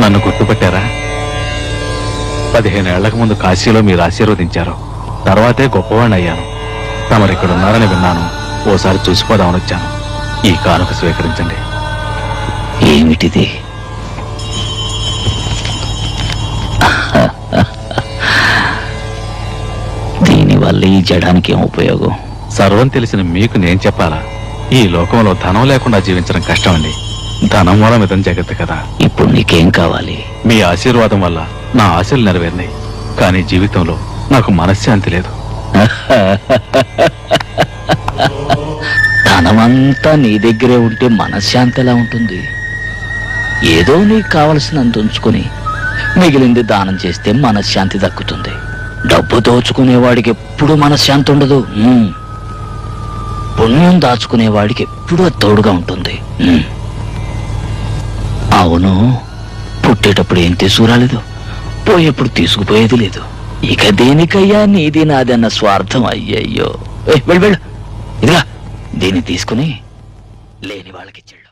నన్ను గుర్తుపట్టారా? 15 ఏళ్లకు ముందు కాశీలో మీరు ఆశీర్వదించారు. తర్వాతే గొప్పవాణ్ణి అయ్యాను. తమరు ఇక్కడ ఉన్నారని విన్నాను. ఓసారి చూసిపోదామని వచ్చాను. ఈ కానుక స్వీకరించండి. ఏమిటిది? దీనివల్ల ఈ జడానికి ఏం ఉపయోగం? సర్వం తెలిసిన మీకు నేను చెప్పాలా? ఈ లోకంలో ధనం లేకుండా జీవించడం కష్టం అండి. ధనం మూలం ఇదం జగత్తు కదా. ఇప్పుడు నీకేం కావాలి? మీ ఆశీర్వాదం వల్ల నా ఆశలు నెరవేరినాయి. కానీ జీవితంలో నాకు మనశ్శాంతి లేదు. ధనమంతా నీ దగ్గరే ఉంటే మనశ్శాంతి ఎలా ఉంటుంది? ఏదో నీకు కావలసినంత ఉంచుకొని మిగిలింది దానం చేస్తే మనశ్శాంతి దక్కుతుంది. డబ్బు దోచుకునేవాడికి ఎప్పుడు మనశ్శాంతి ఉండదు. పుణ్యం దాచుకునేవాడికి ఎప్పుడూ తోడుగా ఉంటుంది. అవును, పుట్టేటప్పుడు ఏం తీసుకురాలేదు, పోయేప్పుడు తీసుకుపోయేది లేదు. ఇక దేనికయ్యా నీది నాదన్న స్వార్థం? అయ్యయ్యో, వెళ్ళు వెళ్ళు. ఇదిగా దీన్ని తీసుకుని లేని వాళ్ళకి చెల్లు.